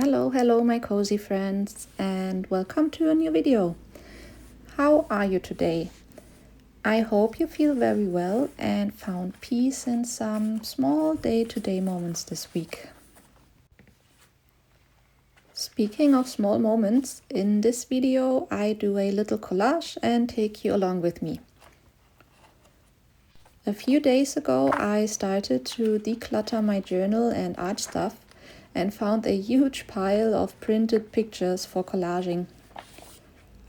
Hello my cozy friends, and welcome to a new video. How are you today? I hope you feel very well and found peace in some small day-to-day moments this week. Speaking of small moments, in this video I do a little collage and take you along with me. A few days ago I started to declutter my journal and art stuff and found a huge pile of printed pictures for collaging.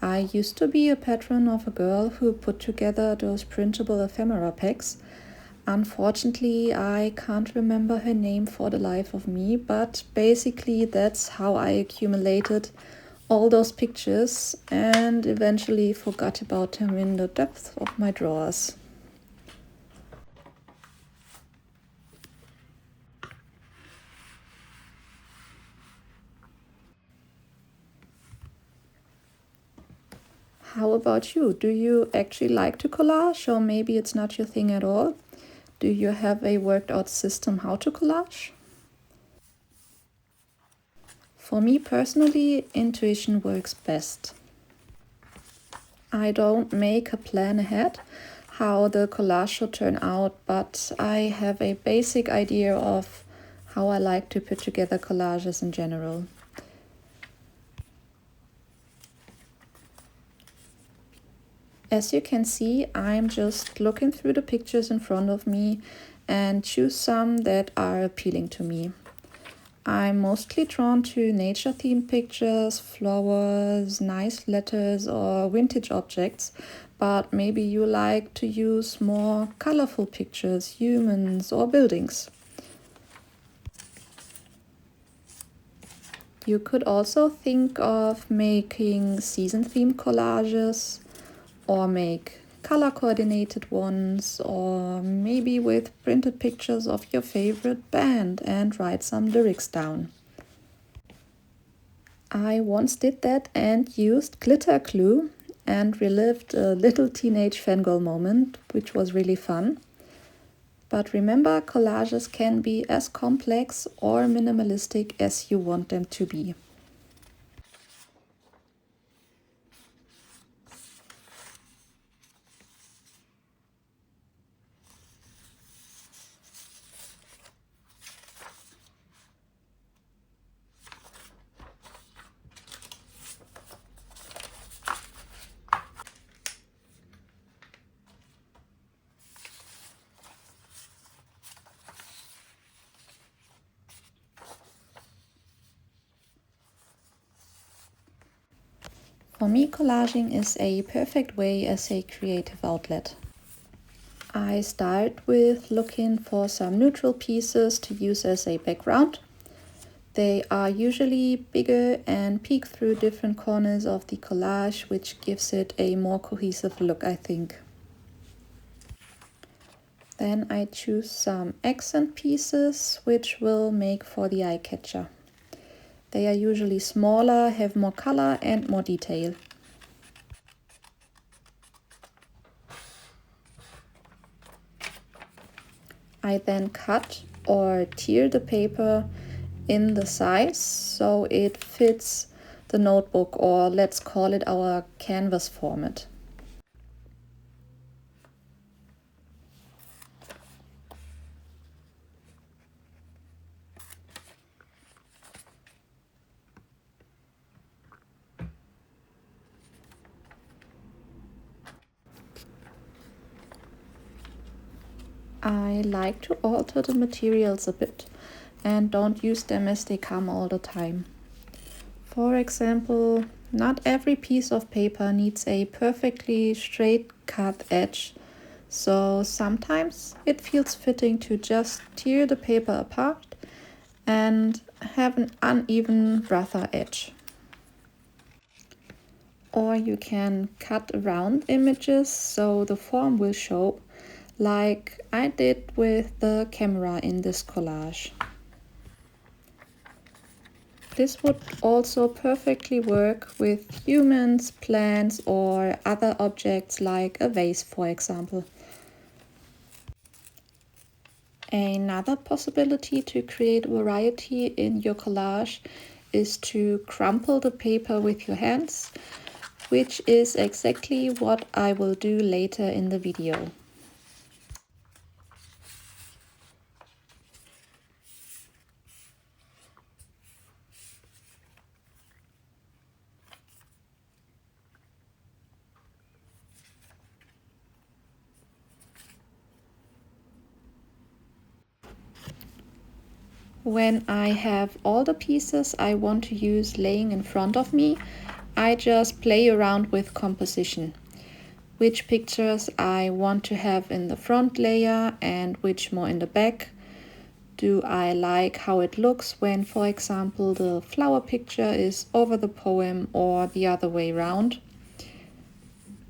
I used to be a patron of a girl who put together those printable ephemera packs. Unfortunately, I can't remember her name for the life of me, but basically that's how I accumulated all those pictures and eventually forgot about them in the depths of my drawers. How about you? Do you actually like to collage, or maybe it's not your thing at all? Do you have a worked out system how to collage? For me personally, intuition works best. I don't make a plan ahead how the collage should turn out, but I have a basic idea of how I like to put together collages in general. As you can see, I'm just looking through the pictures in front of me and choose some that are appealing to me. I'm mostly drawn to nature-themed pictures, flowers, nice letters or vintage objects, but maybe you like to use more colorful pictures, humans or buildings. You could also think of making season-themed collages, or make color coordinated ones, or maybe with printed pictures of your favorite band and write some lyrics down. I once did that and used glitter glue and relived a little teenage fangirl moment, which was really fun. But remember, collages can be as complex or minimalistic as you want them to be. For me, collaging is a perfect way as a creative outlet. I start with looking for some neutral pieces to use as a background. They are usually bigger and peek through different corners of the collage, which gives it a more cohesive look, I think. Then I choose some accent pieces, which will make for the eye catcher. They are usually smaller, have more color and more detail. I then cut or tear the paper in the size so it fits the notebook, or let's call it our canvas format. I like to alter the materials a bit and don't use them as they come all the time. For example, not every piece of paper needs a perfectly straight cut edge, so sometimes it feels fitting to just tear the paper apart and have an uneven, rougher edge. Or you can cut around images so the form will show, like I did with the camera in this collage. This would also perfectly work with humans, plants, or other objects like a vase, for example. Another possibility to create variety in your collage is to crumple the paper with your hands, which is exactly what I will do later in the video. When I have all the pieces I want to use laying in front of me, I just play around with composition. Which pictures I want to have in the front layer and which more in the back. Do I like how it looks when, for example, the flower picture is over the poem or the other way around?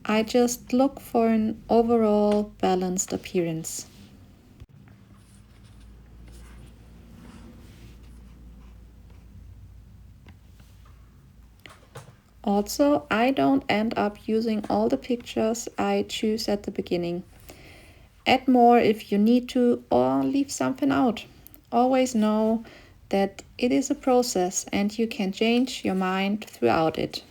I just look for an overall balanced appearance. Also, I don't end up using all the pictures I choose at the beginning. Add more if you need to, or leave something out. Always know that it is a process and you can change your mind throughout it.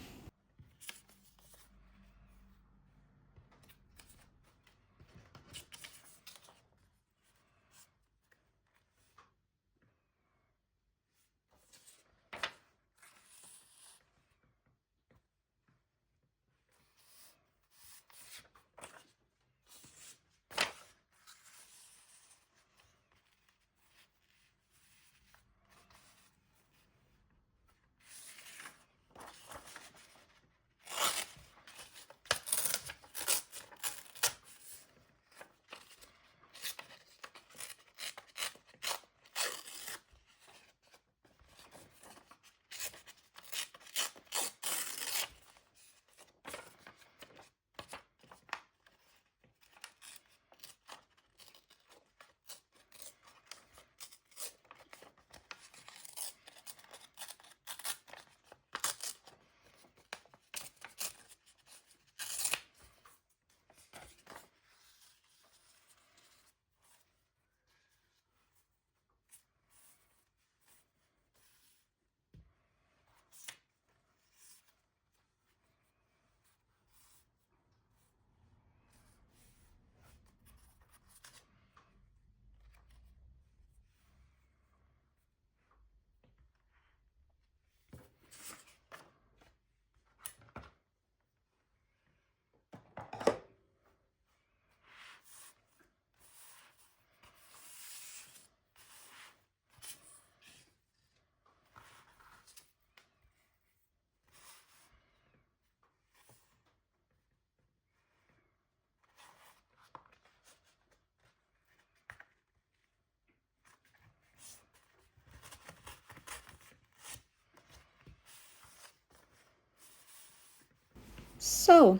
So,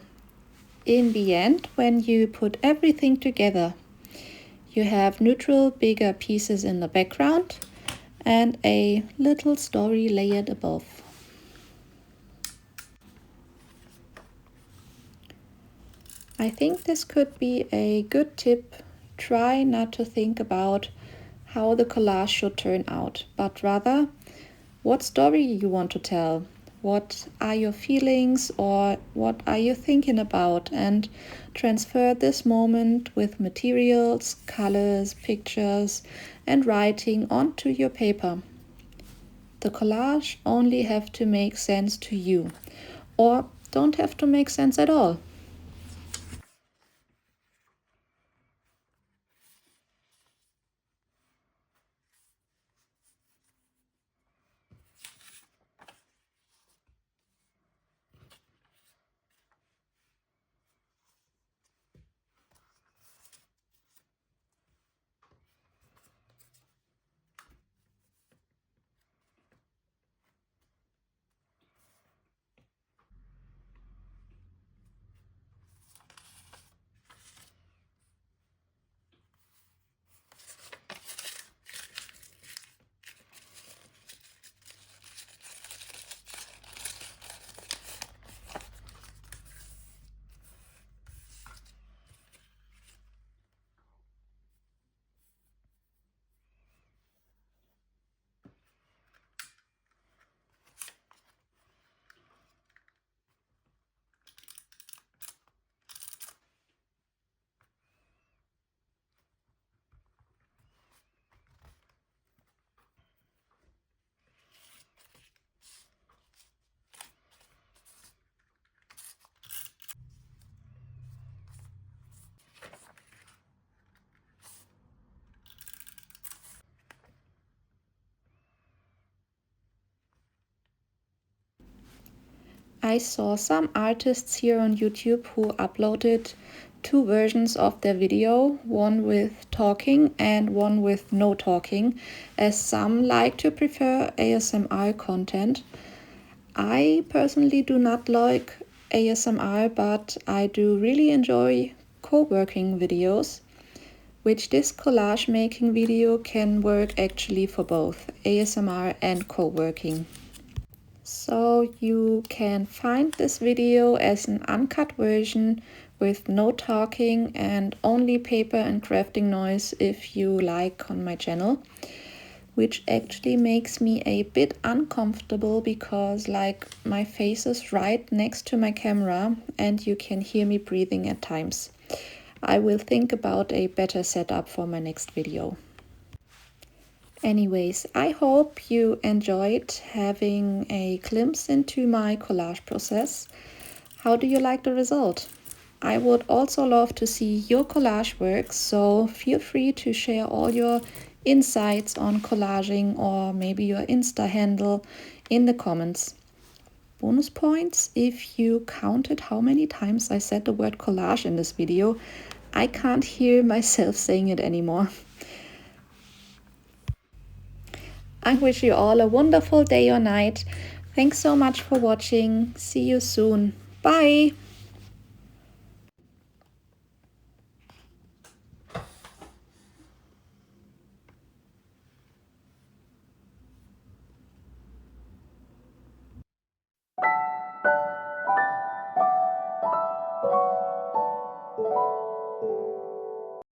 in the end, when you put everything together, you have neutral, bigger pieces in the background and a little story layered above. I think this could be a good tip. Try not to think about how the collage should turn out, but rather what story you want to tell. What are your feelings or what are you thinking about? And transfer this moment with materials, colors, pictures, and writing onto your paper. The collage only have to make sense to you, or don't have to make sense at all. I saw some artists here on YouTube who uploaded two versions of their video, one with talking and one with no talking, as some like to prefer ASMR content. I personally do not like ASMR, but I do really enjoy co-working videos, which this collage making video can work actually for both ASMR and co-working. So you can find this video as an uncut version with no talking and only paper and crafting noise if you like on my channel, which actually makes me a bit uncomfortable because like my face is right next to my camera and you can hear me breathing at times. I will think about a better setup for my next video. Anyways, I hope you enjoyed having a glimpse into my collage process. How do you like the result? I would also love to see your collage work, so feel free to share all your insights on collaging or maybe your Insta handle in the comments. Bonus points if you counted how many times I said the word collage in this video. I can't hear myself saying it anymore. I wish you all a wonderful day or night. Thanks so much for watching. See you soon. Bye!